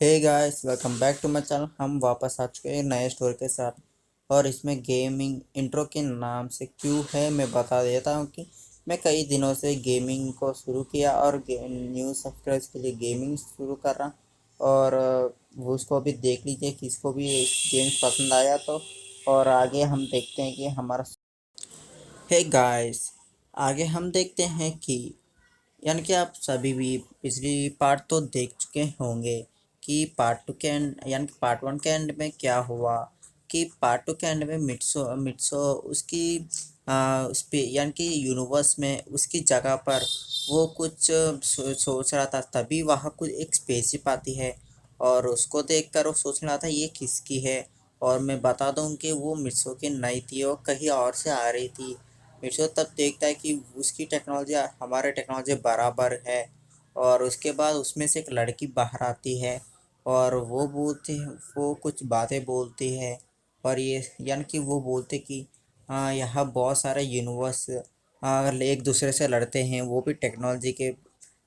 Hey guys, welcome back to my channel. हम वापस आ चुके हैं नए स्टोरी के साथ। और इसमें गेमिंग इंट्रो के नाम से क्यों है मैं बता देता हूँ कि मैं कई दिनों से गेमिंग को शुरू किया और न्यू सब्सक्राइबर्स के लिए गेमिंग शुरू कर रहा। और वो उसको भी देख लीजिए, किसको भी गेम्स पसंद आया तो। और आगे हम देखते हैं कि हमारा हे गाइस, आगे हम देखते हैं कि यानी कि आप सभी भी पिछली पार्ट तो देख चुके होंगे कि पार्ट टू के एंड यानी कि पार्ट वन के एंड में क्या हुआ। कि पार्ट टू के एंड में मिट्सो मिट्सो उसकी उस पे यानी कि यूनिवर्स में उसकी जगह पर वो कुछ सोच रहा था। तभी वहाँ कुछ एक स्पेसशिप आती है और उसको देखकर वो सोच रहा था ये किसकी है। और मैं बता दूं कि वो मिट्सो की नहीं थी, वो कहीं और से आ रही थी। मिर्चो तब देखता है कि उसकी टेक्नोलॉजी हमारे टेक्नोलॉजी बराबर है। और उसके बाद उसमें से एक लड़की बाहर आती है और वो कुछ बातें बोलती है। और ये यानी कि वो बोलते कि यहाँ बहुत सारे यूनिवर्स एक दूसरे से लड़ते हैं, वो भी टेक्नोलॉजी के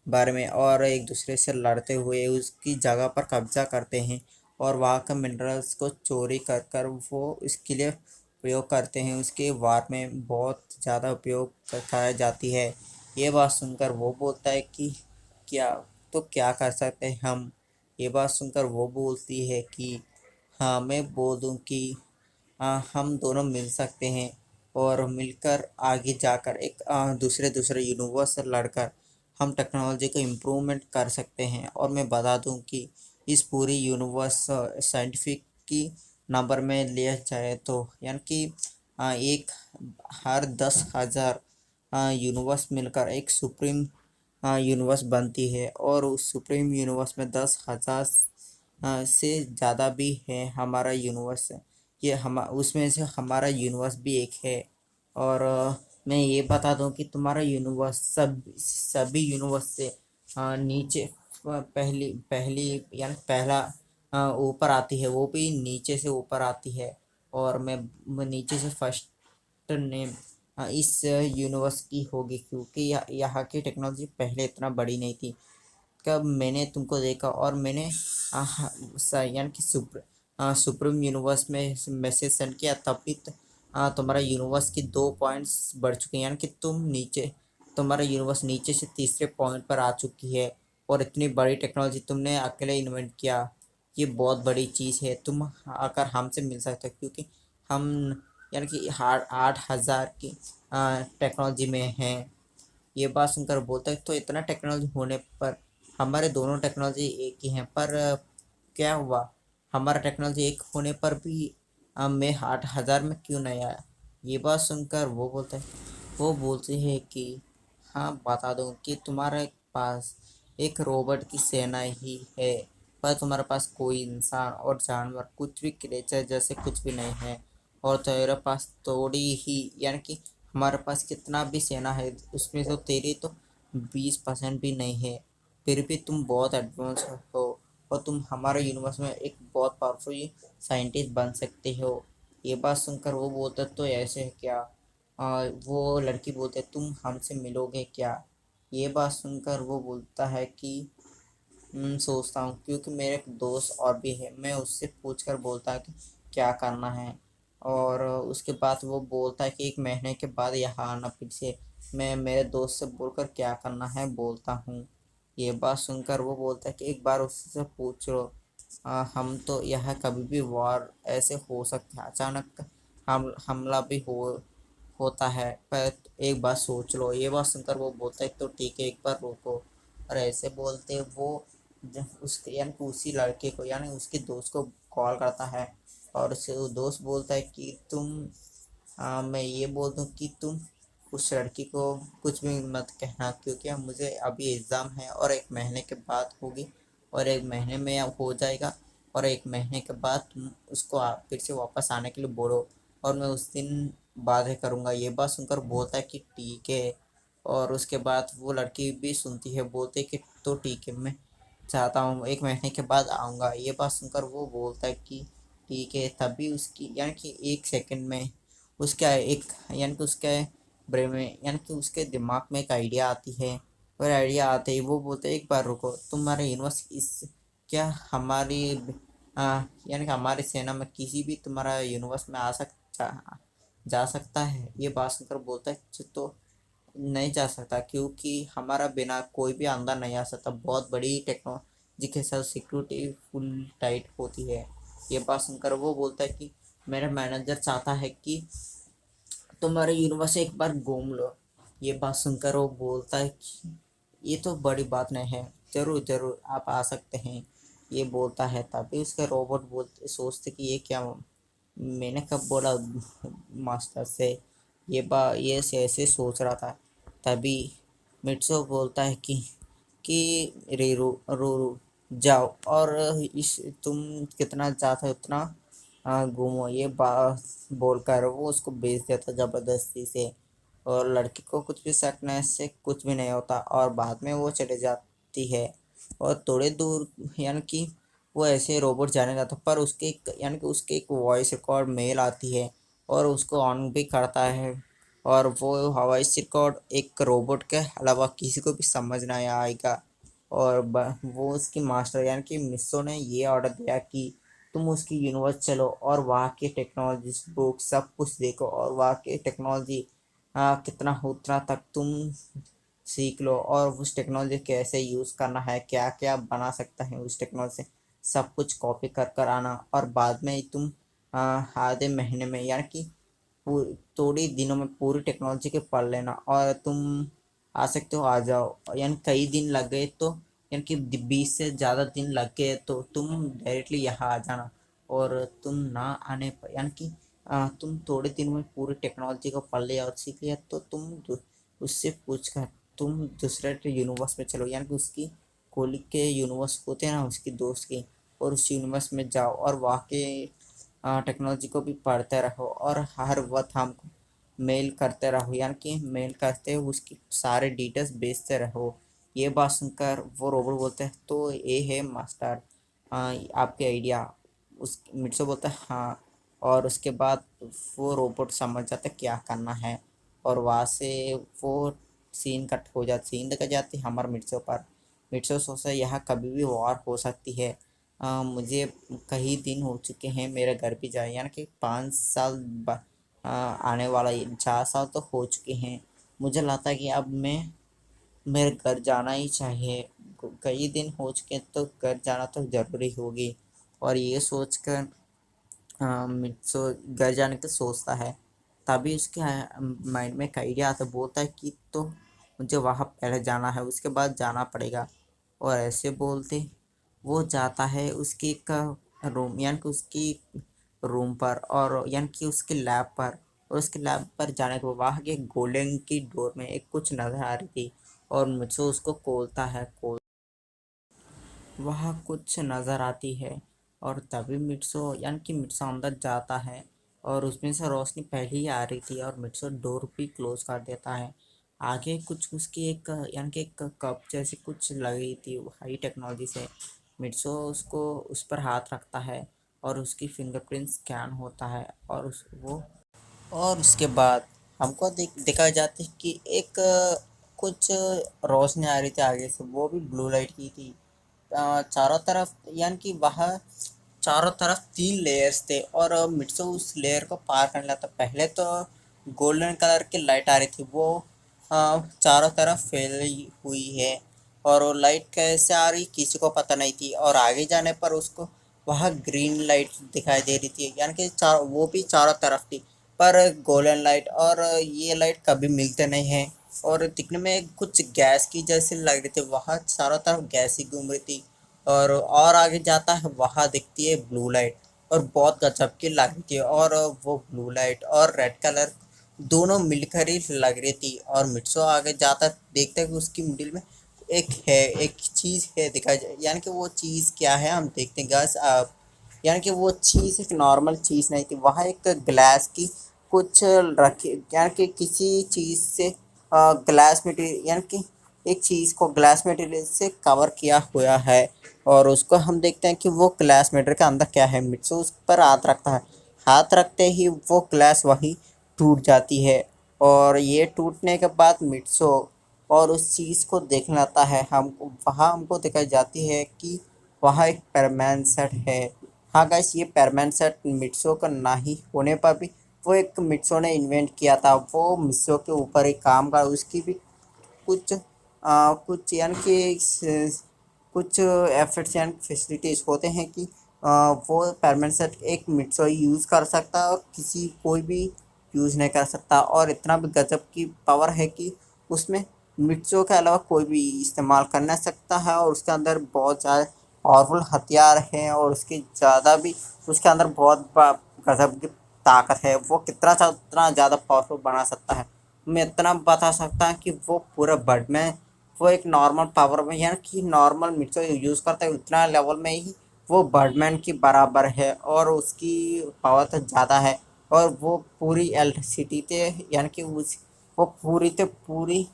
बारे में, और एक दूसरे से लड़ते हुए उसकी जगह पर कब्जा करते हैं। और वहाँ का मिनरल्स को चोरी कर कर वो इसके लिए उपयोग करते हैं। उसके वार में बहुत ज़्यादा उपयोग कराई जाती है। ये बात सुनकर वो बोलता है कि क्या क्या कर सकते हैं हम। ये बात सुनकर वो बोलती है कि हाँ, मैं बोल दूँ कि हम दोनों मिल सकते हैं और मिलकर आगे जाकर एक दूसरे दूसरे यूनिवर्स से लड़कर हम टेक्नोलॉजी को इम्प्रूवमेंट कर सकते हैं। और मैं बता दूं कि इस पूरी यूनिवर्स साइंटिफिक की नंबर में लिया जाए तो यानी कि एक हर 10,000 यूनिवर्स मिलकर एक सुप्रीम यूनिवर्स बनती है। और उस सुप्रीम यूनिवर्स में 10,000 से ज़्यादा भी है हमारा यूनिवर्स। ये हम उसमें से हमारा यूनिवर्स भी एक है। और मैं ये बता दूं कि तुम्हारा यूनिवर्स सभी यूनिवर्स से नीचे पहली पहली यानी पहला ऊपर आती है, वो भी नीचे से ऊपर आती है। और मैं नीचे से फर्स्ट नेम इस यूनिवर्स की होगी, क्योंकि यहाँ की टेक्नोलॉजी पहले इतना बड़ी नहीं थी। कब मैंने तुमको देखा और मैंने यानी कि सुप्रीम यूनिवर्स में मैसेज सेंड किया, तब भी तुम्हारा यूनिवर्स की 2 पॉइंट्स बढ़ चुके हैं। यानी कि तुम्हारा यूनिवर्स नीचे से तीसरे पॉइंट पर आ चुकी है। और इतनी बड़ी टेक्नोलॉजी तुमने अकेले इन्वेंट किया, ये बहुत बड़ी चीज़ है। तुम आकर हमसे मिल सकते हो, क्योंकि हम यानी कि 8,000 की टेक्नोलॉजी में हैं। ये बात सुनकर बोलता है तो इतना टेक्नोलॉजी होने पर हमारे दोनों टेक्नोलॉजी एक ही हैं, पर क्या हुआ, हमारा टेक्नोलॉजी एक होने पर भी मैं 8,000 में क्यों नहीं आया। ये बात सुनकर वो बोलते हैं कि हाँ, बता दूँ कि तुम्हारे पास एक रोबोट की सेना ही है, पर तुम्हारे पास कोई इंसान और जानवर कुछ भी क्रिएचर जैसे कुछ भी नहीं है। और तेरे पास थोड़ी ही यानी कि हमारे पास कितना भी सेना है उसमें तो तेरी तो 20% भी नहीं है। फिर भी तुम बहुत एडवांस हो और तुम हमारे यूनिवर्स में एक बहुत पावरफुल साइंटिस्ट बन सकते हो। ये बात सुनकर वो बोलता तो ऐसे है क्या। वो लड़की बोलते तुम हमसे मिलोगे क्या। ये बात सुनकर वो बोलता है कि सोचता हूँ, क्योंकि मेरे एक दोस्त और भी है, मैं उससे पूछकर बोलता है कि क्या करना है। और उसके बाद वो बोलता है कि 1 महीने के बाद यहाँ आना फिर से। मैं मेरे दोस्त से बोलकर क्या करना है बोलता हूँ। ये बात सुनकर वो बोलता है कि एक बार उससे पूछ लो। हम तो यहाँ कभी भी वॉर ऐसे हो सकता है, अचानक हमला भी होता है, पर एक बार सोच लो। ये बात सुनकर वो बोलता है तो ठीक है, एक बार रुको। और ऐसे बोलते वो उसके यानी कि उसी लड़के को यानी उसके दोस्त को कॉल करता है। और उससे वो दोस्त बोलता है कि मैं ये बोल दूँ कि तुम उस लड़की को कुछ भी मत कहना, क्योंकि मुझे अभी एग्ज़ाम है और 1 महीने के बाद होगी। और 1 महीने में हो जाएगा। और 1 महीने के बाद तुम उसको फिर से वापस आने के लिए बोलो, और मैं उस दिन बातें करूँगा। ये बात सुनकर बोलता है कि ठीक है। और उसके बाद वो लड़की भी सुनती है, बोलते कि तो ठीक है, मैं चाहता हूँ 1 महीने के बाद आऊँगा। ये बात सुनकर वो बोलता है कि ठीक है। तभी उसकी यानी कि 1 सेकंड में उसका एक यानी कि उसके ब्रेन में यानी कि उसके दिमाग में एक आइडिया आती है। और आइडिया आते ही वो बोलते एक बार रुको, तुम्हारा यूनिवर्स क्या हमारी यानी कि हमारी सेना में किसी भी तुम्हारा यूनिवर्स में आ सकता जा सकता है? ये बात सुनकर बोलता है तो नहीं जा सकता, क्योंकि हमारा बिना कोई भी अंदर नहीं आ सकता। बहुत बड़ी टेक्नोलॉजी के साथ सिक्योरिटी फुल टाइट होती है। ये बात सुनकर वो बोलता है कि मेरा मैनेजर चाहता है कि तुम्हारे यूनिवर्स एक बार घूम लो। ये बात सुनकर वो बोलता है कि ये तो बड़ी बात नहीं है, जरूर जरूर आप आ सकते हैं। ये बोलता है, तभी उसके रोबोट बोलते सोचते कि ये क्या, मैंने कब बोला मास्टर से? ये से ऐसे सोच रहा था। तभी मिट्सो बोलता है कि रीरू रूरू जाओ और इस तुम कितना चाहते हो उतना घूमो। ये बात बोलकर वो उसको भेज देता जबरदस्ती से। और लड़की को कुछ भी सकने से कुछ भी नहीं होता और बाद में वो चले जाती है। और थोड़े दूर यानी कि वो ऐसे रोबोट जाने जाता, पर उसके यानी कि उसके एक वॉइस रिकॉर्ड मेल आती है और उसको ऑन भी करता है। और वो वॉइस रिकॉर्ड एक रोबोट के अलावा किसी को भी समझ नहीं आएगा। और वो उसकी मास्टर यानी कि मिस्सो ने ये ऑर्डर दिया कि तुम उसकी यूनिवर्स चलो और वहाँ के टेक्नोलॉजी बुक सब कुछ देखो और वहाँ के टेक्नोलॉजी कितना हो उतना तक तुम सीख लो और उस टेक्नोलॉजी कैसे यूज़ करना है, क्या क्या बना सकता है उस टेक्नोलॉजी से, सब कुछ कॉपी कर कर आना। और बाद में तुम आधे महीने में यानी कि थोड़ी दिनों में पूरी टेक्नोलॉजी के पढ़ लेना और तुम आ सकते हो, आ जाओ। यानी कई दिन लग गए तो यानी कि 20 से ज़्यादा दिन लग गए तो तुम डायरेक्टली यहाँ आ जाना। और तुम ना आने पर यानी कि तुम थोड़े दिन में पूरी टेक्नोलॉजी को पढ़ लिया और सीख लिया तो तुम उससे पूछ कर तुम दूसरे यूनिवर्स में चलो, यानी कि उसकी कोलिग के यूनिवर्स होते हैं ना उसकी दोस्त की, और उस यूनिवर्स में जाओ और वहाँ के टेक्नोलॉजी को भी पढ़ते रहो और हर वक्त हमको मेल करते रहो, यानी कि मेल करते हुए उसकी सारे डिटेल्स भेजते रहो। ये बात सुनकर वो रोबोट बोलते हैं तो ये है मास्टर आपके आइडिया। उस मिट्सो बोलता है हाँ। और उसके बाद वो रोबोट समझ जाता है क्या करना है और वहाँ से वो सीन दिखा जाती है हमारे मिर्चों पर। मिर्चों सोचता है यहाँ कभी भी वॉर हो सकती है। मुझे कई दिन हो चुके हैं मेरे घर भी जाए, यानी कि 5 साल आने वाला 4 साल तो हो चुके हैं। मुझे लगता है कि अब मैं मेरे घर जाना ही चाहिए। कई दिन हो चुके हैं तो घर जाना तो ज़रूरी होगी। और ये सोचकर मित्सो घर जाने का सोचता है। तभी उसके माइंड में एक आइडिया आता है, बोलता है कि तो मुझे वहाँ पहले जाना है उसके बाद जाना पड़ेगा। और ऐसे बोलते वो जाता है उसकी एक रूम यानी कि उसकी रूम पर और यानी कि उसके लैब पर। और उसके लैब पर जाने के बाद वहाँ के गोल्डन की डोर में एक कुछ नज़र आ रही थी और मुझसे उसको खोलता है। वहाँ कुछ नज़र आती है और तभी मिट्सो यानी कि मिट्सो अंदर जाता है और उसमें से रोशनी पहले ही आ रही थी और मिट्सो डोर भी क्लोज कर देता है। आगे कुछ उसकी एक यानी कि एक कप जैसी कुछ लगी थी हाई टेक्नोलॉजी से। मिट्सो उसको उस पर हाथ रखता है और उसकी फिंगरप्रिंट स्कैन होता है और वो और उसके बाद हमको दिखा जाती है कि एक कुछ रोशनी आ रही थी आगे से, वो भी ब्लू लाइट की थी। चारों तरफ यानी कि वहाँ चारों तरफ 3 लेयर्स थे और मिट्सो उस लेयर को पार करने लगा था। पहले तो गोल्डन कलर की लाइट आ रही थी, वो चारों तरफ फैली हुई है और वो लाइट कैसे आ रही किसी को पता नहीं थी। और आगे जाने पर उसको वहाँ ग्रीन लाइट दिखाई दे रही थी, यानी कि वो भी चारों तरफ थी, पर गोल्डन लाइट और ये लाइट कभी मिलते नहीं हैं। और दिखने में कुछ गैस की जैसी लग रही थी, वहाँ चारों तरफ गैस ही घूम रही थी। और आगे जाता है वहाँ दिखती है ब्लू लाइट और बहुत गजब की लग रही थी। और वो ब्लू लाइट और रेड कलर दोनों मिलकर ही लग रही थी। और मिट्सो आगे जाता देखता है कि उसकी मिडिल में एक चीज़ है दिखाई जाए, यानी कि वो चीज़ क्या है हम देखते हैं गैस आप। यानी कि वो चीज़ एक नॉर्मल चीज़ नहीं थी, वहाँ एक ग्लास की कुछ रखी यानी कि किसी चीज़ से ग्लास मटेरियल यानी कि एक चीज़ को ग्लास मटेरियल से कवर किया हुआ है। और उसको हम देखते हैं कि वो ग्लास मटेरियल के अंदर क्या है। मिट्सो उस पर हाथ रखता है, हाथ रखते ही वो ग्लास वही टूट जाती है। और ये टूटने के बाद मिट्सो और उस चीज़ को देखने आता है। हम वहाँ हमको दिखाई जाती है कि वह एक परमानेंट सेट है। हाँ गाइस, ये परमानेंट सेट मिट्सो का ना ही होने पर भी वो एक मिट्सो ने इन्वेंट किया था। वो मिट्सो के ऊपर एक काम का उसकी भी कुछ कुछ यानी कि कुछ एफर्ट्स एंड फैसिलिटीज़ होते हैं कि वो परमानेंट सेट एक मिट्सो यूज़ कर सकता है और किसी कोई भी यूज़ नहीं कर सकता। और इतना भी गजब की पावर है कि उसमें मिट्सो के अलावा कोई भी इस्तेमाल कर नहीं सकता है। और उसके अंदर बहुत ज़्यादा पावरफुल हथियार हैं और उसके ज़्यादा भी उसके अंदर बहुत गजब की ताकत है। वो उतना ज़्यादा पावरफुल बना सकता है। मैं इतना बता सकता हूँ कि वो पूरा बर्ड में वो एक नॉर्मल पावर में यानी कि नॉर्मल मिर्चो यूज़ करता है उतना लेवल में ही वो बर्डमैन की बराबर है और उसकी पावर तो ज़्यादा है। और वो पूरी इलेक्ट्रिसिटी से यानी कि उस वो पूरी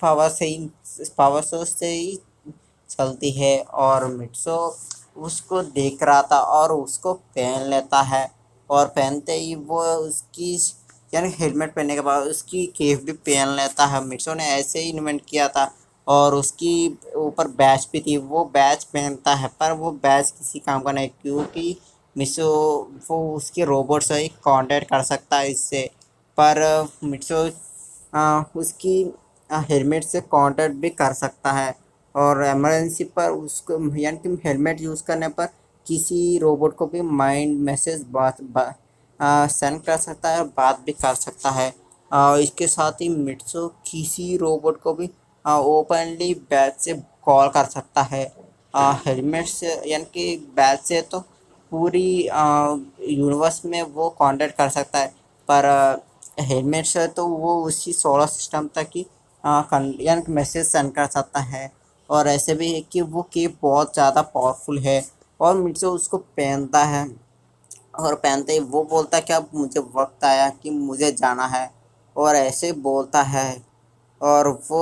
पावर सोर्स से ही चलती है। और मिट्सो उसको देख रहा था और उसको पहन लेता है। और पहनते ही वो उसकी यानी हेलमेट पहनने के बाद उसकी केप भी पहन लेता है। मिट्सो ने ऐसे ही इन्वेंट किया था। और उसकी ऊपर बैच भी थी, वो बैच पहनता है पर वो बैच किसी काम का नहीं क्योंकि मिट्सो वो उसके रोबोट से ही कांटेक्ट कर सकता है इससे। पर मिट्सो उसकी हेलमेट से कांटेक्ट भी कर सकता है। और इमरजेंसी पर उसको यानी कि हेलमेट यूज़ करने पर किसी रोबोट को भी माइंड मैसेज सेंड कर सकता है, बात भी कर सकता है। इसके साथ ही मिट्सो किसी रोबोट को भी ओपनली बैच से कॉल कर सकता है। हेलमेट से यानी कि बैच से तो पूरी यूनिवर्स में वो कांटेक्ट कर सकता है। पर हेलमेट से तो वो उसी सोलर सिस्टम तक ही यानी कि मैसेज सेंड कर सकता है। और ऐसे भी है कि वो केप बहुत ज़्यादा पावरफुल है। और मिट्सो उसको पहनता है और पहनते ही वो बोलता है कि अब मुझे वक्त आया कि मुझे जाना है। और ऐसे बोलता है और वो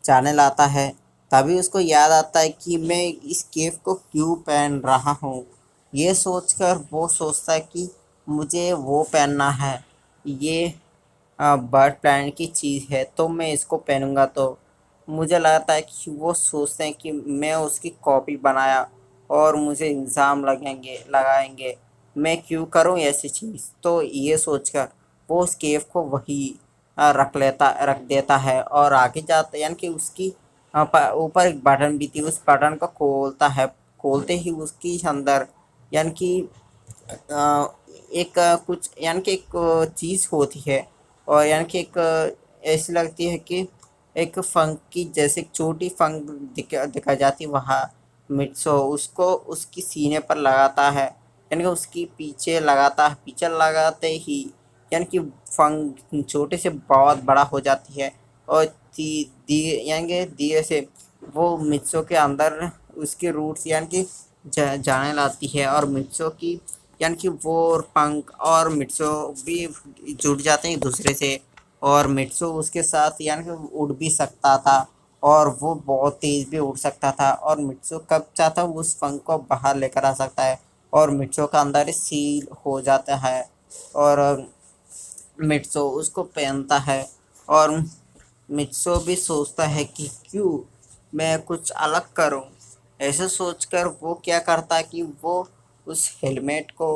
जाने लाता है। तभी उसको याद आता है कि मैं इस केप को क्यों पहन रहा हूँ। ये सोचकर वो सोचता है कि मुझे वो पहनना है, ये बर्ड प्लानट की चीज़ है तो मैं इसको पहनूंगा। तो मुझे लगता है कि वो सोचते हैं कि मैं उसकी कॉपी बनाया और मुझे इल्ज़ाम लगाएंगे, मैं क्यों करूं ऐसी चीज़। तो ये सोचकर वो उस केव को वही रख देता है और आगे जाता है। यानी कि उसकी ऊपर एक बटन भी थी, उस बटन को खोलता है। खोलते ही उसकी अंदर यानी कि एक कुछ यानी कि एक चीज़ होती है। और यानी कि एक ऐसी लगती है कि एक फंक की जैसे एक छोटी फंक दिखा जाती वहाँ। मिट्सो उसको उसकी सीने पर लगाता है यानी कि उसकी पीछे लगाता है। पीछे लगाते ही यानी कि फंक छोटे से बहुत बड़ा हो जाती है। और दी दी यानी कि धीरे से वो मिट्सो के अंदर उसके रूट्स यानी कि जाने लाती है। और मिट्सो की यानी कि वो और पंख और मिट्सो भी जुड़ जाते हैं एक दूसरे से। और मिट्सो उसके साथ यानी कि उड़ भी सकता था और वो बहुत तेज़ भी उड़ सकता था। और मिट्सो कब चाहता उस पंख को बाहर लेकर आ सकता है और मिट्सो का अंदर ही सील हो जाता है। और मिट्सो उसको पहनता है। और मित्सो भी सोचता है कि क्यों मैं कुछ अलग करूं। ऐसे सोचकर वो क्या करता है कि वो उस हेलमेट को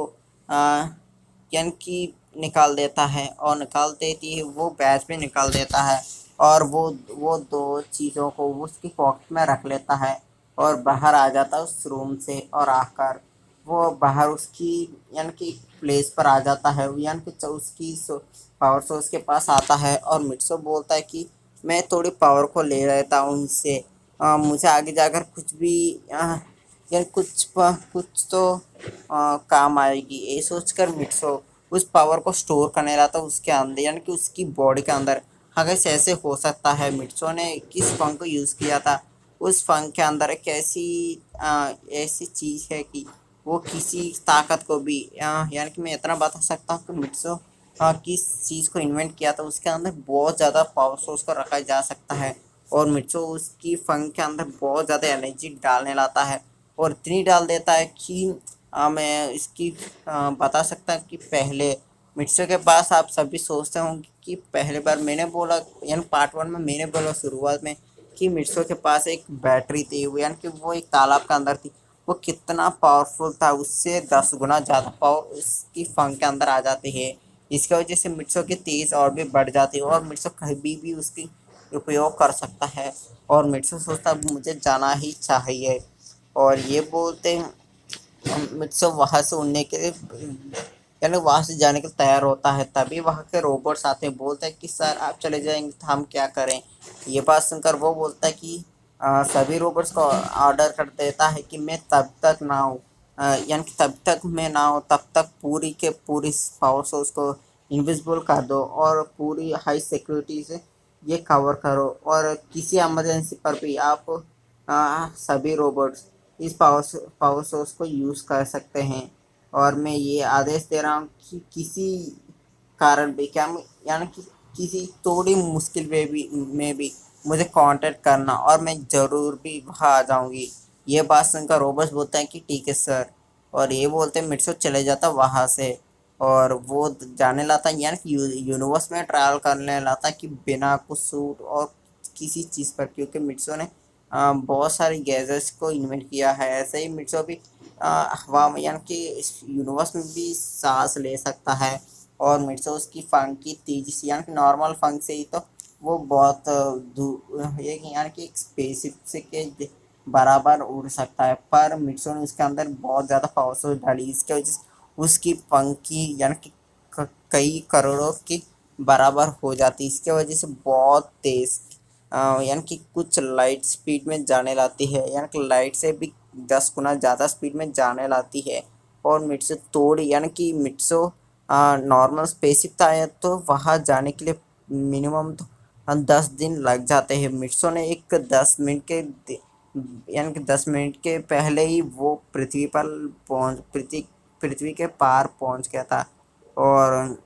यानी कि निकाल देता है और निकाल देती है वो बैच भी निकाल देता है। और वो दो चीज़ों को उसकी पॉकेट में रख लेता है और बाहर आ जाता है उस रूम से। और आकर वो बाहर उसकी यानी कि प्लेस पर आ जाता है यानी कि उसकी पावर सोर्स के पास आता है। और मिट्सो बोलता है कि मैं थोड़ी पावर को ले लेता हूँ इससे, मुझे आगे जाकर कुछ भी या कुछ तो काम आएगी। ये सोचकर मिट्सो उस पावर को स्टोर करने रहा था उसके अंदर यानी कि उसकी बॉडी के अंदर। अगर ऐसे हो सकता है मिट्सो ने किस फंक को यूज़ किया था। उस फंक के अंदर एक ऐसी चीज़ है कि वो किसी ताकत को भी यानी कि मैं इतना बता सकता हूँ कि मिट्सो किस चीज़ को इन्वेंट किया था उसके अंदर बहुत ज़्यादा पावर सोर्स को रखा जा सकता है। और मिट्सो उसकी फंक के अंदर बहुत ज़्यादा एनर्जी डालने लाता है और इतनी डाल देता है कि मैं इसकी बता सकता कि पहले मिट्सो के पास आप सभी सोचते होंगे कि पहली बार मैंने बोला यानी पार्ट 1 में मैंने बोला शुरुआत में कि मिट्सो के पास एक बैटरी थी यानी कि वो एक तालाब के अंदर थी। वो कितना पावरफुल था, उससे 10 गुना ज़्यादा पावर उसकी फंक के अंदर आ जाती है। इसकी वजह से मिट्सो की तेज़ और भी बढ़ जाती है और मिट्सो कभी भी उसकी उपयोग कर सकता है। और मिट्सो सोचता है मुझे जाना ही चाहिए, और ये बोलते मिट्सो वहाँ से उड़ने के लिए यानी वहाँ से जाने के लिए तैयार होता है। तभी वहाँ के रोबोट्स आते हैं, बोलते हैं कि सर आप चले जाएंगे तो हम क्या करें। ये बात सुनकर वो बोलता है कि सभी रोबोट्स को ऑर्डर कर देता है कि मैं तब तक ना हूँ, यानी कि तब तक मैं ना हूँ तब तक पूरी के पूरी पावर सोर्स को इनविजिबल कर दो और पूरी हाई सिक्योरिटी से ये कवर करो, और किसी इमरजेंसी पर भी आप सभी रोबोट्स इस पावर सोर्स को यूज़ कर सकते हैं। और मैं ये आदेश दे रहा हूँ कि किसी कारण भी क्या यानी कि किसी थोड़ी मुश्किल में भी मुझे कांटेक्ट करना और मैं ज़रूर भी वहाँ आ जाऊँगी। ये बात सुनकर रोबोट्स बोलता है कि ठीक है सर, और ये बोलते मिट्सो चले जाता वहाँ से। और वो जाने लाता यानी कि यूनिवर्स में ट्रैवल करने लाता कि बिना कुछ सूट और किसी चीज़ पर, क्योंकि मिट्सो ने बहुत सारे गैजेट्स को इन्वेंट किया है। ऐसे ही मिट्सो भी हवा में यानी कि इस यूनिवर्स में भी सांस ले सकता है। और मिट्सो उसकी फंक की तेजी से यानी कि नॉर्मल फंक से ही तो वो बहुत ये यानी कि एक स्पेसशिप से के बराबर उड़ सकता है, पर मिट्सो ने उसके अंदर बहुत ज़्यादा पावर डाली। इसकी वजह से उसकी पंख की यानी कि कई करोड़ों की बराबर हो जाती है। इसके वजह से बहुत तेज़ यानी कि कुछ लाइट स्पीड में जाने लाती है, यानी कि लाइट से भी 10 गुना ज़्यादा स्पीड में जाने लाती है। और मिट्सो तोड़ी यानी कि मिट्सो नॉर्मल स्पेसशिप था तो वहाँ जाने के लिए मिनिमम तो 10 दिन लग जाते हैं। मिट्सो ने एक 10 मिनट के यानी कि 10 मिनट के पहले ही वो पृथ्वी पर पृथ्वी के पार पहुंच गया था, और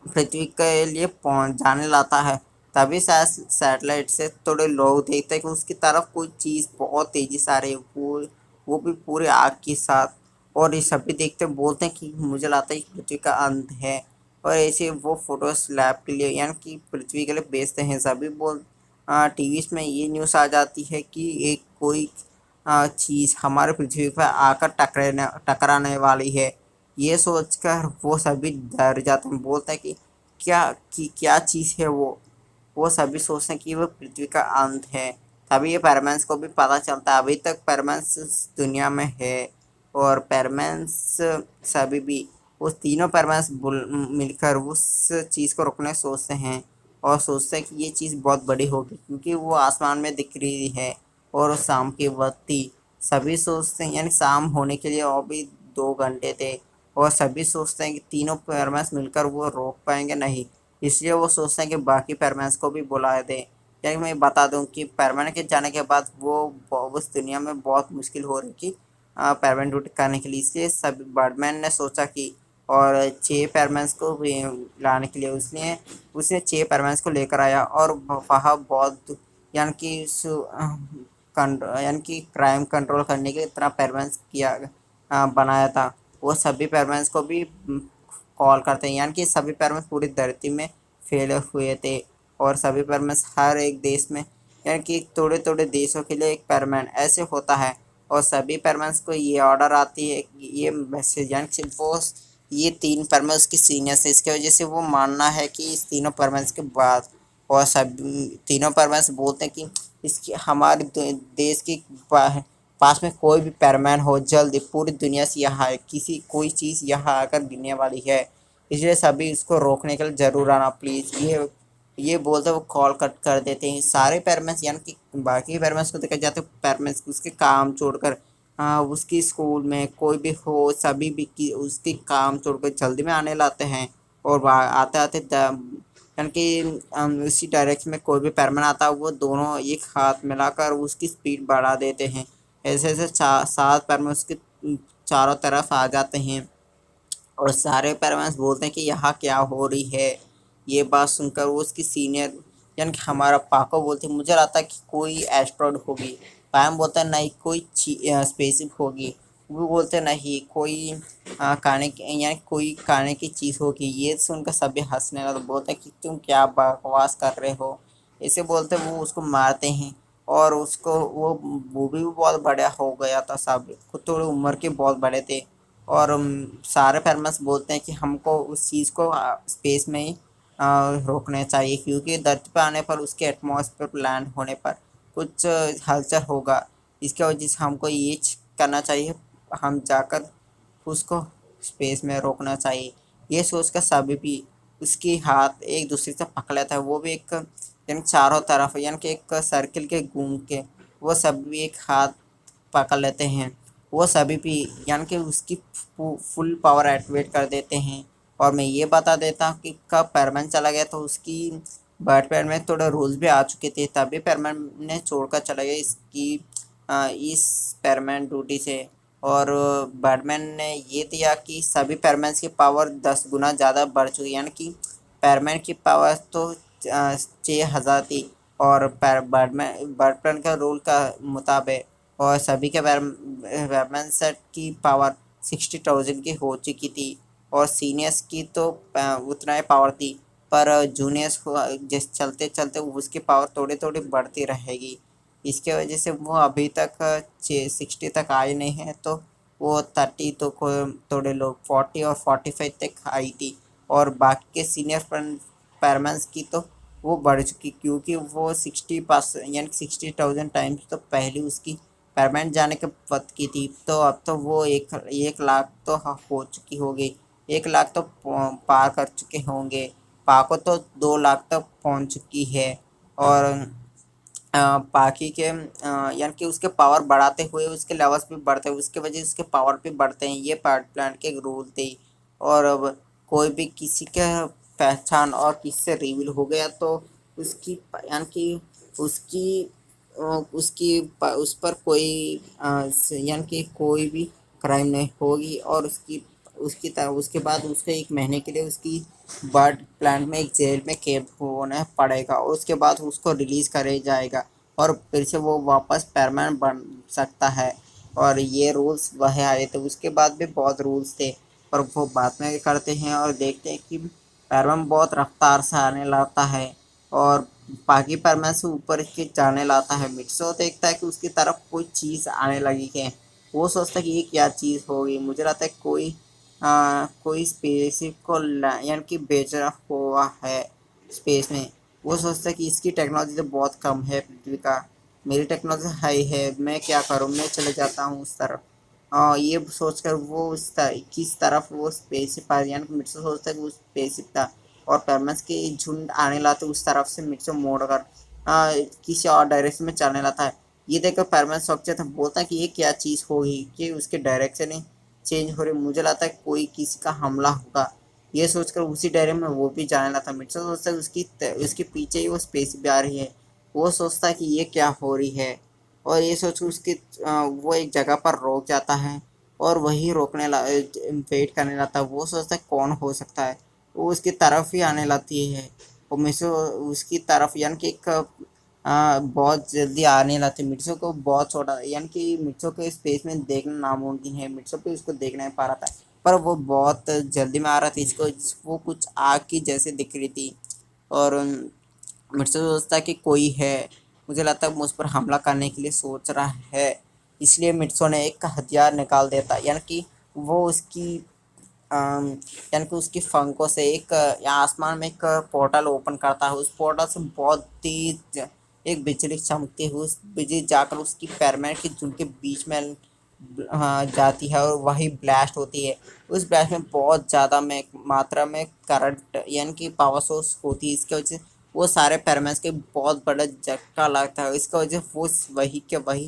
पृथ्वी के लिए पहुंच जाने लाता है। तभी शायद सैटेलाइट से थोड़े लोग देखते हैं कि उसकी तरफ कोई चीज़ बहुत तेज़ी से आ रही है, वो भी पूरे आग के साथ। और ये सभी देखते बोलते हैं कि मुझे लगता है कि पृथ्वी का अंत है। और ऐसे वो फोटोज लैब के लिए यानी कि पृथ्वी के लिए भेजते हैं। सभी टीवी में ये न्यूज़ आ जाती है कि एक कोई चीज़ हमारे पृथ्वी पर आकर टकराने वाली है। ये सोचकर वो सभी डर जाते हैं, बोलते हैं कि क्या चीज़ है वो सभी सोचते हैं कि वो पृथ्वी का अंत है। तभी ये पैरामेंस को भी पता चलता है। अभी तक पैरामेंस इस दुनिया में है, और पैरामेंस सभी भी उस तीनों पैरामेंस मिलकर उस चीज़ को रोकने सोचते हैं, और सोचते हैं कि ये चीज़ बहुत बड़ी होगी क्योंकि वो आसमान में दिख रही है और शाम के वक्त थी। सभी सोचते हैं यानी शाम होने के लिए और भी 2 घंटे थे, और सभी सोचते हैं कि तीनों पैरामेंस मिलकर वो रोक पाएंगे नहीं। इसलिए वो सोचते हैं कि बाकी पैरामेंस को भी बुला दें। यानी मैं बता दूं कि पैरामेन के जाने के बाद वो उस दुनिया में बहुत मुश्किल हो रही थी पैरामेन ड्यूटी करने के लिए। इसलिए सभी बर्डमैन ने सोचा कि और 6 पैरामेंस को भी लाने के लिए उसने उसने 6 पैरामेंस को लेकर आया, और वहाँ बहुत यानी कि यानी कि क्राइम कंट्रोल करने के लिए इतना पैरामेंस बनाया था। वो सभी पैरामेंस को भी कॉल करते हैं, यानी कि सभी पैरामेंस पूरी धरती में फैले हुए थे। और सभी पैरामेंस हर एक देश में यानी कि थोड़े थोड़े देशों के लिए एक पैरामेन ऐसे होता है। और सभी पैरामेंस को ये ऑर्डर आती है कि ये मैसेज यानी कि वो ये 3 पैरामेंस की सीनियर्स है, इसकी वजह से वो मानना है कि इस तीनों पैरामेंस के बाद और सब तीनों पैरामेंस बोलते हैं कि इसकी हमारे देश की पास में कोई भी पैरामैन हो जल्दी पूरी दुनिया से यहाँ है, किसी कोई चीज़ यहाँ आकर गिरने वाली है, इसलिए सभी इसको रोकने के लिए ज़रूर आना प्लीज़। ये बोलते वो कॉल कट कर देते हैं। सारे पैरामेंस यानी कि बाकी पैरामेंस को देखा जाते पैरामेंस उसके काम छोड़कर उसकी स्कूल में कोई भी हो सभी भी की उसके काम छोड़कर जल्दी में आने लाते हैं। और आते आते यानी कि उसी डायरेक्शन में कोई भी पैरामैन आता है वो दोनों एक हाथ मिलाकर उसकी स्पीड बढ़ा देते हैं। ऐसे ऐसे 7 पैरामेंस उसके चारों तरफ आ जाते हैं, और सारे पैरामेंस बोलते हैं कि यहाँ क्या हो रही है। ये बात सुनकर वो उसकी सीनियर यानी कि हमारा पाको बोलते हैं मुझे लगता है कि कोई एस्ट्रॉयड होगी। पैम बोलता है नहीं कोई स्पेसशिप होगी। वो बोलते हैं नहीं कोई खाने की यानी कोई खाने की चीज़ होगी। ये सुनकर सभी हंसने लगे, बोलते हैं कि तुम क्या बकवास कर रहे हो। ऐसे बोलते वो उसको मारते हैं, और उसको वो भी बहुत बड़ा हो गया था, सब खुद थोड़ी उम्र के बहुत बड़े थे। और सारे फार्मर्स बोलते हैं कि हमको उस चीज़ को स्पेस में ही रोकना चाहिए, क्योंकि धरती पर आने पर उसके एटमॉस्फेयर पर लैंड होने पर कुछ हलचल होगा। इसके वजह से हमको ये करना चाहिए, हम जाकर उसको स्पेस में रोकना चाहिए। ये सोचकर सभी भी उसकी हाथ एक दूसरे से पकड़ लेता है, वो भी एक यानी चारों तरफ यानी कि एक सर्किल के घूम के वो सब भी एक हाथ पकड़ लेते हैं। वो सभी भी यानी कि उसकी फुल पावर एक्टिवेट कर देते हैं। और मैं ये बता देता हूँ कि कब पैरमैन चला गया तो उसकी बैटमैन में थोड़े रूल्स भी आ चुके थे, तभी पैरमैन ने छोड़कर चला गया इसकी इस पैरमैन ड्यूटी से। और बैटमैन ने ये दिया कि सभी पैरमैन की पावर 10 गुना ज़्यादा बढ़ चुकी है, यानी कि पैरमैन की पावर तो 6,000 थी, और बैटमैन का रूल का मुताबिक और सभी के बैटमैन सेट की पावर 60,000 की हो चुकी थी। और सीनियर्स की तो उतना ही पावर थी, पर जूनियर्स को जिस चलते चलते उसकी पावर थोड़ी थोड़ी बढ़ती रहेगी। इसके वजह से वो अभी तक 60 तक आए नहीं है, तो वो 30 तो थोड़े लोग 40 और 45 तक आई थी। और बाकी के सीनियर पैरमैन्स की तो वो बढ़ चुकी, क्योंकि वो 60 यानी 60,000 टाइम्स तो पहले उसकी परमानेंट जाने के वक्त की थी। तो अब तो वो 1 लाख तो हो चुकी होगी, 1 लाख तो पार कर चुके होंगे। पाको तो 2 लाख तक पहुंच चुकी है। और बाकी के यानी कि उसके पावर बढ़ाते हुए उसके लेवल्स भी बढ़ते हैं, उसके वजह से उसके पावर भी बढ़ते हैं। ये पावर प्लांट के रूल थे। और अब कोई भी किसी का पहचान और किसी से रिवील हो गया तो उसकी यानी कि उसकी उस पर कोई यानी कि कोई भी क्राइम नहीं होगी। और उसकी उसकी तरह उसके बाद उसको 1 महीने के लिए उसकी बर्ड प्लांट में एक जेल में कैद होना पड़ेगा, और उसके बाद उसको रिलीज़ करे जाएगा और फिर से वो वापस परमानेंट बन सकता है। और ये रूल्स वह आए थे, उसके बाद भी बहुत रूल्स थे, पर वो बाद में करते हैं और देखते हैं कि परमानेंट बहुत रफ्तार से आने लगता है और बाकी परमानेंट से ऊपर के जाने लाता है। मिट्सो देखता है कि उसकी तरफ कोई चीज़ आने लगी है, वो सोचता है कि ये क्या चीज़ होगी। मुझे लगता है कोई स्पेसशिप को यानी कि बेच रहा हुआ है स्पेस में। वो सोचता है कि इसकी टेक्नोलॉजी तो बहुत कम है पृथ्वी का, मेरी टेक्नोलॉजी हाई है, मैं क्या करूँ, मैं चले जाता हूँ उस तरफ। ये सोचकर वो किस तरफ वो स्पेसशिप आ यानी कि मिट्सो सोचता है कि उस स्पेसशिप था, और परमानेंट के झुंड आने लाते उस तरफ से मिट्सो मोड़कर किसी और डायरेक्शन में चलने लाता है। ये देखकर परमानेंट सोचता था, बोलता है कि ये क्या चीज़ होगी कि उसके डायरेक्शन ही चेंज हो रही, मुझे लगता है कोई किसी का हमला होगा। ये सोचकर उसी डायरेक्शन में वो भी जाने लगा था। मिट्सो सोचता है उसके पीछे ही वो स्पेस भी आ रही है। वो सोचता है कि ये क्या हो रही है, और ये सोच वो एक जगह पर रुक जाता है और वही वेट करने लगता है। वो सोचता है कौन हो सकता है, वो उसकी तरफ ही आने लगती है। और मिट्सो उसकी तरफ यानी कि एक बहुत जल्दी आने लगती है। मिट्सो को बहुत छोटा यानी कि मिट्सो को स्पेस में देखना नामुमकिन है, मिट्सो भी उसको देख नहीं पा रहा था, पर वो बहुत जल्दी में आ रहा था। इसको वो कुछ आग की जैसे दिख रही थी। और मिट्सो सोचता है कि कोई है, मुझे लगता है मुझ पर हमला करने के लिए सोच रहा है। इसलिए मिट्सो ने एक हथियार निकाल देता, यानी कि वो उसकी यानी कि उसकी फंकों से एक आसमान में एक पोर्टल ओपन करता है। उस पोर्टल से बहुत तेज एक बिजली चमकती है, उस बिजली जाकर उसकी पैरमैन की झुंड के बीच में जाती है और वही ब्लास्ट होती है। उस ब्लास्ट में बहुत ज़्यादा में मात्रा में करंट यानी कि पावर सोर्स होती है। इसकी वजह से वो सारे पैरमैन्स के बहुत बड़ा झटका लगता है। इसकी वजह से वो वही के वही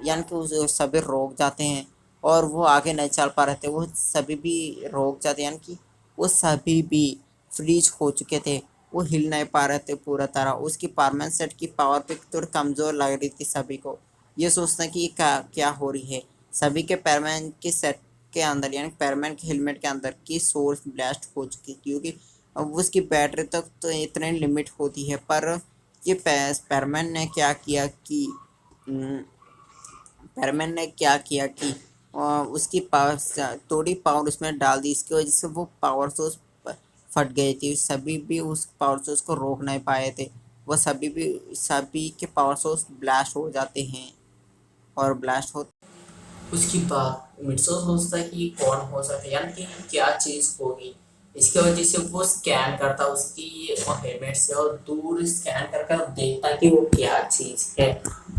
यानी कि उस सभी रुक जाते हैं और वो आगे नहीं चल पा रहे थे। वो सभी भी रुक जाते यानी कि वो सभी भी फ्रीज हो चुके थे, वो हिल नहीं पा रहे थे पूरा तरह। उसकी परमानेंट सेट की पावर पे थोड़ी कमज़ोर लग रही थी सभी को। ये सोचना कि ये क्या क्या हो रही है। सभी के परमानेंट के सेट के अंदर यानी परमानेंट के हेलमेट के अंदर की सोर्स ब्लास्ट हो चुकी, क्योंकि अब उसकी बैटरी तक तो इतने लिमिट होती है। पर ये परमानेंट ने क्या किया कि पैरमैन ने क्या किया कि उसकी पावर थोड़ी पावर उसमें डाल दी। इसकी वजह से वो पावर सोर्स फट गई थी, सभी भी उस पावर सोर्स को रोक नहीं पाए थे। वो सभी के पावर सोर्स ब्लास्ट हो जाते हैं और ब्लास्ट हो। उसके बाद मिट्सो सोचता है कि कौन हो सकता है, यानी कि क्या चीज़ होगी। इसकी वजह से वो स्कैन करता उसकी हेलमेट से और दूर स्कैन कर कर देखता कि वो क्या चीज़ है।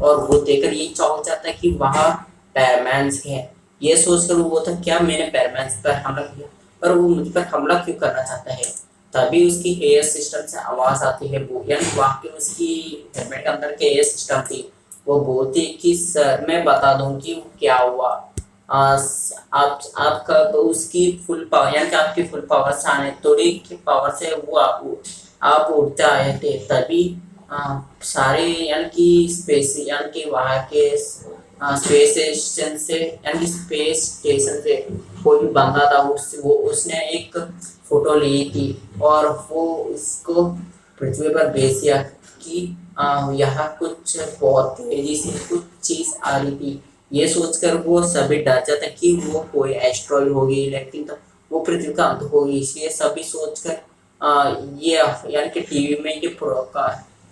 और वो देखकर ये चौंक जाता है कि वहाँ पैरमैन्स है। ये सोचकर वो बोलता क्या मैंने पैरमैन्स पर हमला किया, पर वो मुझ पर हमला क्यों करना चाहता है। तभी उसकी एयर सिस्टम से आवाज़ आती है, वो यानी वाकई उसकी हेलमेट के अंदर के एयर सिस्टम थी। वो बोलती है कि सर मैं बता दूं कि क्या हुआ। आपका उसकी फुल पावर यानी कि आपकी फुल पावर से आने थोड़ी की पावर से वो आप उड़ते आए थे। तभी सारे यानी कि स्पेस यानी कि वहाँ के स्पेस स्टेशन से यानी कि स्पेस स्टेशन से कोई भी बंदा था उसने एक फोटो ली थी और वो इसको पृथ्वी पर भेज दिया कि यहाँ कुछ बहुत तेजी से कुछ चीज आ रही थी। ये सोचकर वो सभी डर जाते कि वो कोई एस्ट्रॉइड होगी, लेकिन तो वो पृथ्वी का अंत होगी। इसलिए सभी सोचकर ये यानी कि टीवी में ये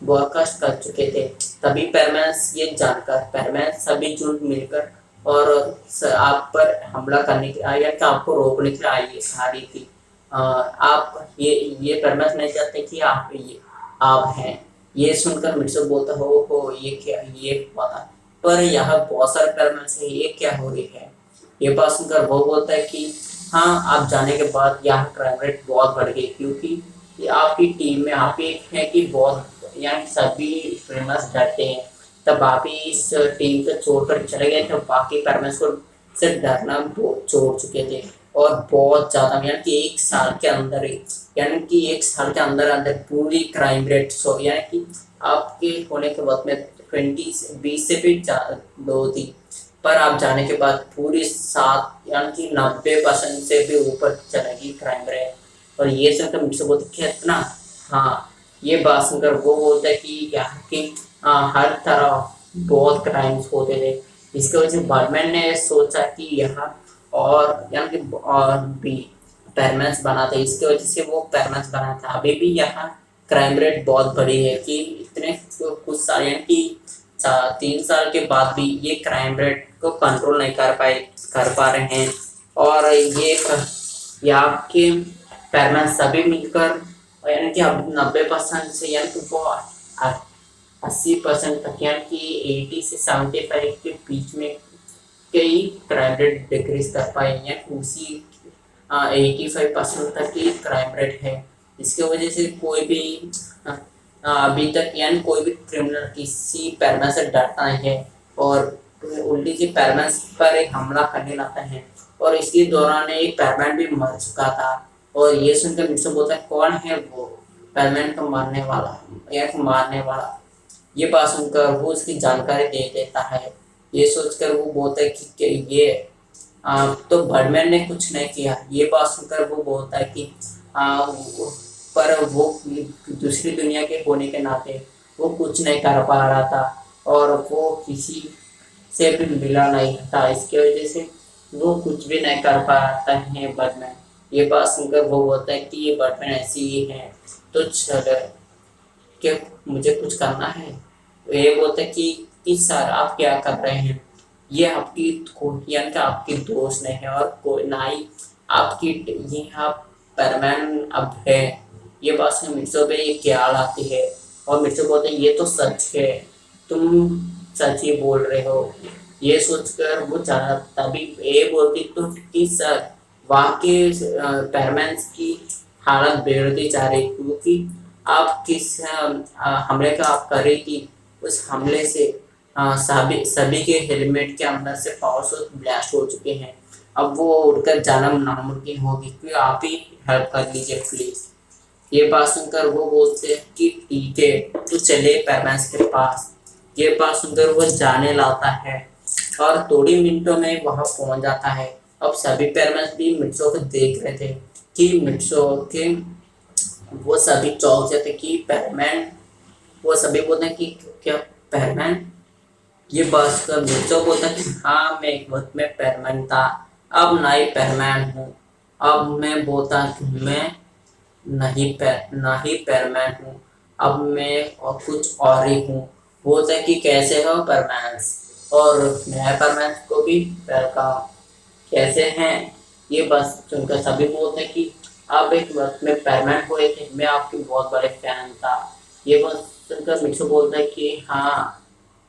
ब्रॉडकास्ट कर चुके थे। तभी पैरमैन्स ये जानकर पैरमैन्स सभी जुट मिलकर और आप पर हमला करने की या कि आपको रोकने के लिए आ रही थी। आप ये पैरमैन्स नहीं चाहते कि आप हैं। ये सुनकर मिर्सो बोलता हो ये क्या ये पता, पर यहाँ बहुत सारे पैरमैन्स है, ये क्या हो रही है। ये बात सुनकर वो बोलता है कि हाँ आप जाने के बाद यहाँ क्राइम रेट बहुत बढ़ गई, क्योंकि ये आपकी टीम में आप एक है कि बहुत यहाँ सभी फेमस डरते हैं। तब आप ही इस टीम को छोड़कर चले गए, तब बाकी पैरमैन्स को से डरना छोड़ चुके थे। और बहुत ज़्यादा यानी कि एक साल के अंदर ही यानी कि एक साल के अंदर अंदर पूरी क्राइम रेट यानी कि आपके होने के वक्त में 20 से भी लो थी, पर आप जाने के बाद पूरी 7 यानी कि 90% से भी ऊपर चलेगी क्राइम रेट। और ये सुनकर मुझसे बोलते कितना। हाँ ये बात सुनकर वो बोलता है कि यहाँ की हर तरह बहुत क्राइम्स होते थे। इसकी वजह से बर्डमैन ने सोचा कि यहाँ और यानी कि और भी पैरमैन्स बना था। इसकी वजह से वो पैरमैन्स बना था। अभी भी यहाँ क्राइम रेट बहुत बड़ी है कि इतने कुछ साल यानी कि 3 साल के बाद भी ये क्राइम रेट को कंट्रोल नहीं कर पा रहे हैं। और ये आपके पैरमैन सभी मिलकर यानी कि अब 90% से यानी कि वो 80% तक यानी कि 80 से 75 के बीच में कई क्राइम रेट डिक्रीज कर पाए हैं। उसी 85% तक की क्राइम रेट है। इसकी वजह से कोई भी अभी तक यानी कोई भी क्रिमिनल किसी पैरमैन से डरता नहीं है और उल्टी से पैरमैन पर एक हमला करने लगता है। और इसी दौरान एक पैरमैन भी मर चुका था। और ये सुनकर मुझसे बोलता है कौन है वो पैरमैन को मारने वाला या मारने वाला। ये बात सुनकर वो उसकी जानकारी दे देता है। ये सोचकर वो बोलता है कि ये तो बर्डमैन ने कुछ नहीं किया। ये बात सुनकर वो बोलता है कि पर वो दूसरी दुनिया के होने के नाते वो कुछ नहीं कर पा रहा था और वो किसी से भी मिला नहीं था। इसकी वजह से वो कुछ भी नहीं कर पाता है बर्डमैन। ये बात सुनकर वो बोलता है कि ये बर्डमैन ऐसी ही है, तो चलो क्या मुझे कुछ करना है। तो ये बोलते कि सर आप क्या कर रहे हैं, ये आपकी यानी कि आपकी दोस्त नहीं है और कोई ना ही आपकी ये आप परमैन अब है। ये बात सुन मिर्चो पे ये ख्याल आती है और मिर्चो बोलते हैं ये तो सच है, तुम सच ही बोल रहे हो। ये सोचकर वो जाना तभी ये बोलती तो कि सर वाकई पैरमैन्स की हालत बिगड़ती जा रही, क्योंकि आप किस हमले का आप कर रही थी। उस हमले से सभी के हेलमेट के अंदर से पावर सोर्स ब्लास्ट हो चुके हैं। अब वो उड़कर जाना नामुमकिन होगी, क्योंकि आप ही हेल्प कर लीजिए प्लीज। ये बात सुनकर वो बोलते हैं कि ठीक है तो चले पैरमैन्स के पास। ये बात सुनकर वो जाने लाता है और थोड़ी मिनटों में वहां पहुंच जाता है। अब सभी पैरमैन्स भी मिट्सो को देख रहे थे कि मिट्सो के वो सभी चौंक जाते कि पैरमैन। वो सभी बोलते हैं कि क्या पैरमैन। ये बात कर मिर्चो बोलता कि हाँ मैं एक वक्त में पैरमैन था, अब ना ही पैरमैन हूँ। अब मैं बोलता कि मैं नहीं पैरमैन हूँ, अब मैं और कुछ और ही हूँ। बोलता है कि कैसे हो परमांस, और मैं परमांस को भी वेलकम, कैसे हैं। ये बस सुनकर सभी बोलते हैं कि आप एक वक्त में परमानेंट हुए थे, मैं आपकी बहुत बड़े फैन था। ये बस सुनकर मिठू बोलता है कि हाँ,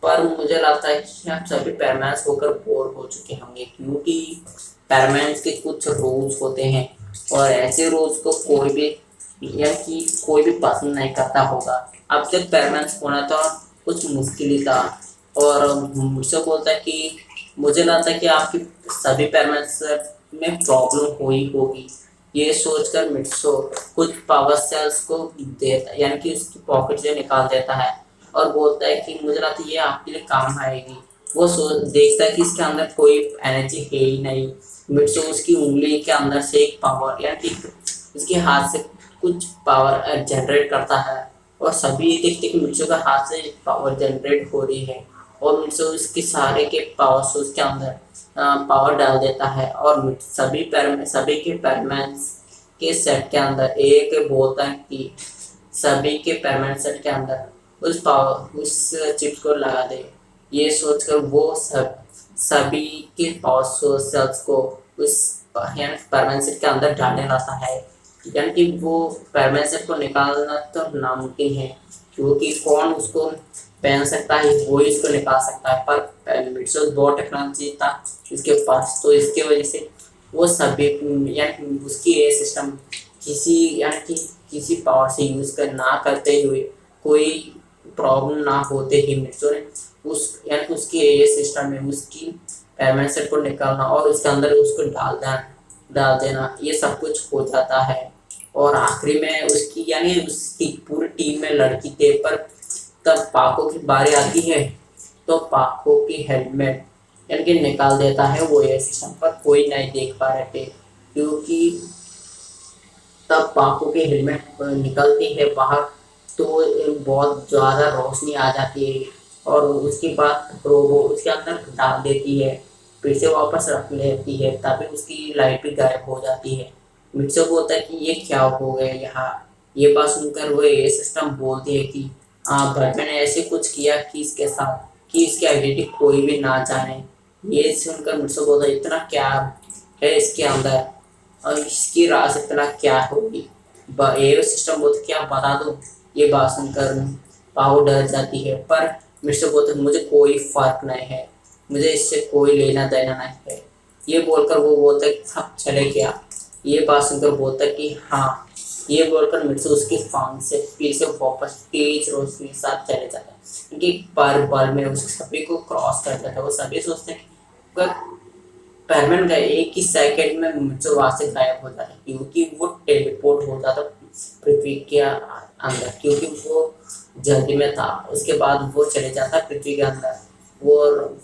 पर मुझे लगता है कि हम सभी पेरेंट्स होकर बोर हो चुके होंगे, क्योंकि पेरेंट्स के कुछ रूल्स होते हैं और ऐसे रूल्स को कोई भी या कि कोई भी पसंद नहीं करता होगा। अब तक पेरेंट्स होना तो कुछ मुश्किल ही था। और मुझसे बोलता है कि मुझे लगता है कि आपकी सभी पेरेंट्स में प्रॉब्लम हुई होगी। ये सोचकर मिट्सो कुछ पावर सेल्स को देता, यानी कि उसकी पॉकेट से निकाल देता है और बोलता है कि मुझे लगता है ये आपके लिए काम आएगी। वो देखता है कि इसके अंदर कोई एनर्जी है ही नहीं। मिट्सो उसकी उंगली के अंदर से एक पावर, यानी कि उसके हाथ से कुछ पावर जनरेट करता है और सभी देखते कि मिट्सो का हाथ से पावर जनरेट हो रही है और मिट्सो उसके सारे के पावर सोर्स के अंदर पावर डाल देता है और सभी के पैरमैन्स के सेट के अंदर एक बोलता है कि सभी के पेमेंट सेट के अंदर उस चिप को लगा दे। ये सोचकर वो सभी के पावर सोर्स को उस यानी परमानेंट सेट के अंदर डालने लगता है। यानी कि वो परमानेंट सेट को निकालना तो नामुमकिन है, क्योंकि कौन उसको पहन सकता है वो ही इसको निकाल सकता है, पर मिट्सो बहुत टेक्नोलॉजी था इसके पास, तो इसके वजह से वो सभी यानी उसकी ये सिस्टम किसी यानी कि किसी पावर से यूज कर ना करते हुए कोई प्रॉब्लम ना होते ही मिट्सो ने उस यानी कि उसकी ये सिस्टम में उसकी पेमेंट सेट को निकालना और उसके अंदर उसको डाल देना, ये सब कुछ हो जाता है। और आखिरी में उसकी यानी उसकी पूरी टीम में लड़की थे, पर तब पाको की बारी आती है तो पाको की हेलमेट यानी कि निकाल देता है वो ये सिस्टम, पर कोई नहीं देख पा रहे थे, क्योंकि तब पाको की हेलमेट निकलती है बाहर तो बहुत ज़्यादा रोशनी आ जाती है और उसके बाद रोबो उसके अंदर डाल देती है, फिर से वापस रख लेती है, तभी उसकी लाइट भी गायब हो जाती है। मिट्सो बोलता है कि ये क्या हो गया यहाँ। ये बात सुनकर वो ये सिस्टम बोलती है कि हाँ भाई, मैंने ऐसे कुछ किया कि इसके साथ कि इसकी आइडेंटिटी कोई भी ना जाने। ये सुनकर मिट्सो बोलता है इतना क्या है इसके अंदर और इसकी राज इतना क्या होगी। ये सिस्टम बोलते क्या बता दो। ये बात सुनकर पाहो डर जाती है, पर मिस्टर बोलते मुझे कोई फर्क नहीं है, मुझे इससे कोई लेना देना नहीं है। ये बोलकर वो बोलता है सब चले गया। ये बात सुनकर बोलता कि हाँ। ये बोलकर मिट्सू उसकी फांग से फिर से वापस तेज रोशनी के साथ चले जाता है, क्योंकि पर बल में उस सभी को क्रॉस कर देता है। वो सभी सोचते हैं कि परमानेंट गए एक ही सेकंड में मिट्सू वहां से गायब हो जाता है, क्योंकि वो टेलीपोर्ट हो जाता पृथ्वी के अंदर, क्योंकि वो जल्दी में था। उसके बाद वो चले जाता पृथ्वी के अंदर। वो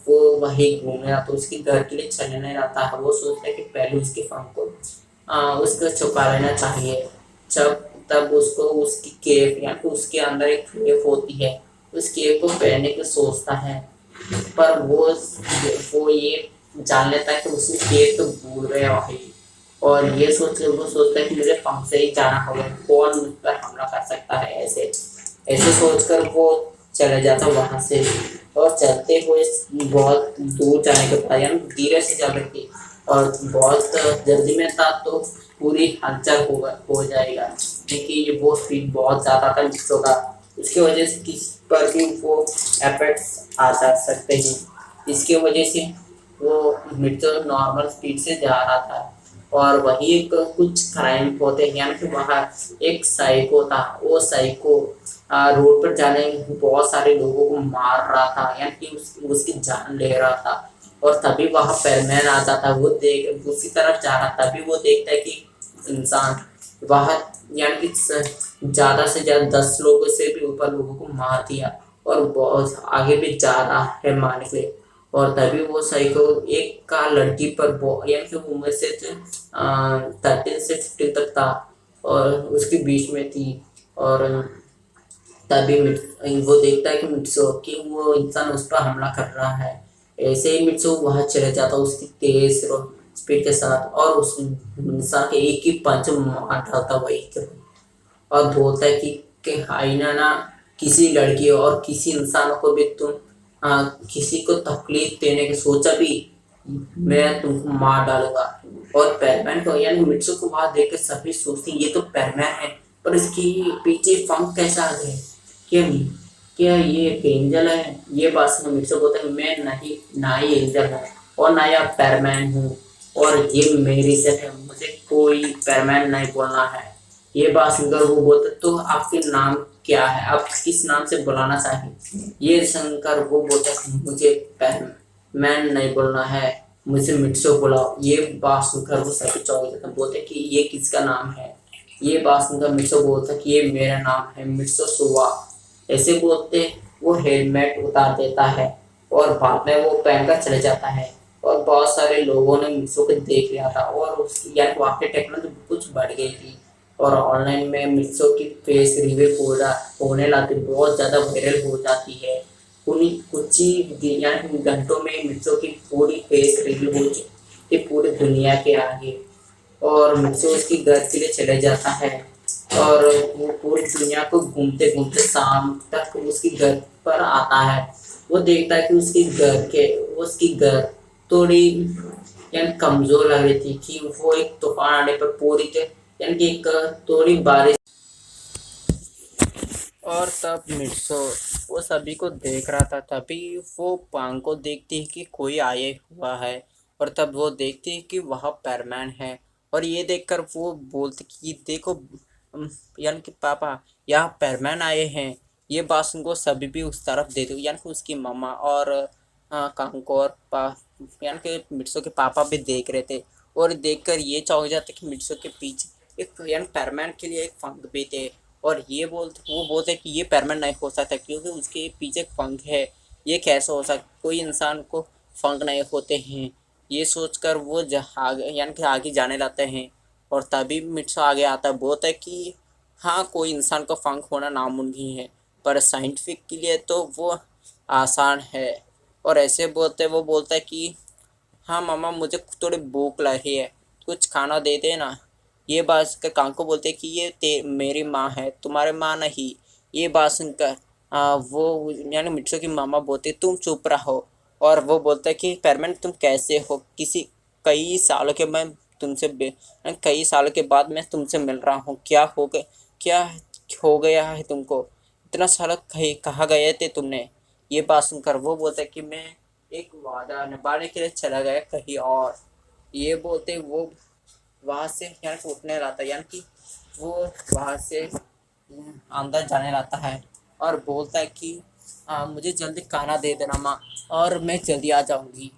वो वही घूमने रहा तो उसके घर के लिए चले नहीं रहता है। वो सोचता है कि पहले उसकी फर्म को उसको छुपा लेना चाहिए। जब तब उसको उसकी केव या फिर उसके अंदर एक केव होती है, उस केव को पहनने की सोचता है, पर वो ये जान लेता है कि उसने केव तो भूल गया है। और ये सोच के वो सोचता है कि मुझे फर्म से ही जाना होगा, कौन मुझ पर हमला कर सकता है। ऐसे ऐसे सोचकर वो चले जाता वहां से और चलते हुए बहुत दूर जाने के बाद यानी धीरे से चल रही थी और बहुत जल्दी में था तो पूरी हलचल हो जाएगा, क्योंकि ये वो स्पीड बहुत ज़्यादा था जिसको का उसकी वजह से किसी पर भी वो इफेक्ट्स आ जा सकते हैं। इसकी वजह से वो मिर्चो नॉर्मल स्पीड से जा रहा था और वही एक कुछ क्राइम होते हैं, यानी कि वहाँ एक साइको था। वो साइको रोड पर जाने बहुत सारे लोगों को मार रहा था, यानी कि उसकी जान ले रहा था। और तभी वहाँ पेरमैन आता था, वो देख उसी तरफ जा रहा, तभी वो देखता है कि इंसान वहाँ यानी कि ज़्यादा से ज़्यादा 10 लोगों से भी ऊपर लोगों को मार दिया और बहुत आगे भी जा रहा है मारने के लिए। और तभी वो साइको एक का लड़की पर यानी कि उम्र से 13 से 15 तक था और उसके बीच में थी। और तभी वो देखता है कि मिट्सो कि वो इंसान उस पर हमला कर रहा है। ऐसे ही मिट्सो वहां चले जाता उसकी तेज स्पीड के साथ और उस इंसान के एक ही पंच मार डालता वही और बोलता है कि कि आईना ना किसी लड़की और किसी इंसान को भी तुम किसी को तकलीफ देने की सोचा भी, मैं तुमको मार डालूंगा। और पैरमैन को यानी मिट्सू को वहां देख के सभी सोचते हैं ये तो पैरमैन है, पर इसकी पीछे पंख कैसा आ गए, क्या क्या ये एक एंजल है। ये बात सुन मिट्सू बोलता है मैं नहीं, ना ही एंजल हूँ और ना ही आप पैरमैन हूँ, और ये मेरी सेट है, मुझे कोई पैरमैन नहीं बोलना है। ये बात सुनकर वो बोलते तो आपके नाम क्या है, आप किस नाम से बुलाना चाहिए। ये सुनकर वो बोलता है मुझे पैरमैन नहीं बोलना है, मुझे मिट्सो बुलाओ। ये बात सुनकर वो सभी चौंक जाते हैं, बोलते कि ये किसका नाम है। ये बात सुनकर मिट्सो बोलता कि ये मेरा नाम है मिट्सो सुवा। ऐसे बोलते वो हेलमेट उतार देता है और बाद में वो पहनकर चले जाता है। और बहुत सारे लोगों ने मिट्सो को देख लिया था और उसकी यानी वहाँ की टेक्नोलॉजी कुछ बढ़ गई थी, और ऑनलाइन में मिट्सो की फेस रिवील होने लगी, बहुत ज़्यादा वायरल हो जाती है। उन्हीं कुछ ही यानी घंटों में मिट्सो की पूरी फेस रिवील हो चुकी है पूरी दुनिया के आगे। और मिट्सो उसकी घर के लिए चले जाता है और वो पूरी दुनिया को घूमते घूमते शाम तक उसकी घर पर आता है। वो देखता है कि उसकी घर थोड़ी यानी कमजोर लग रही थी, कि वो एक तूफान आने पर पूरी यानी कि एक थोड़ी बारिश। और तब मिट्सो वो सभी को देख रहा था, तभी वो पांग को देखती है कि कोई आए हुआ है, और तब वो देखती है कि वह पैरमैन है। और ये देखकर वो बोलती कि देखो यानी कि पापा यहाँ पैरमैन आए हैं। ये बात सुनको सभी भी उस तरफ देते यानी कि उसकी मम्मा और कांको और यानी कि मिट्सो के पापा भी देख रहे थे, और देखकर ये चौंक जाते कि मिट्सो के पीछे एक यानी पैरमैन के लिए एक पंख भी थे। और वो बोलते कि ये परमानेंट नहीं हो सकता क्योंकि उसके पीछे पंख है, ये कैसे हो सकता, कोई इंसान को पंख नहीं होते हैं। ये सोचकर वो आगे यानी कि आगे जाने लगते हैं, और तभी मिट्सो आगे आता है, बोलता है कि हाँ कोई इंसान को पंख होना नामुमकिन है, पर साइंटिफिक के लिए तो वो आसान है। और ऐसे बोलते वो बोलता है कि हाँ मामा मुझे थोड़ी भूख लगी है, कुछ खाना दे देना। ये बात सुनकर कांको बोलते कि ये मेरी माँ है, तुम्हारे माँ नहीं। ये बात सुनकर वो यानी मिट्सू की मामा बोलते तुम चुप रहो। और वो बोलता है कि पैरमैन तुम कैसे हो, कई सालों के मैं कई सालों के बाद मैं तुमसे मिल रहा हूँ, क्या हो गया है तुमको, इतना साल कहीं कहाँ गए थे तुमने। ये बात सुनकर वो बोलता है कि मैं एक वादा निभाने के लिए चला गया कहीं और। ये बोलते वो वहाँ से यानी कि उठने लाता है, यानी कि वो वहाँ से अंदर जाने लाता है और बोलता है कि मुझे जल्दी खाना दे देना माँ, और मैं जल्दी आ जाऊँगी।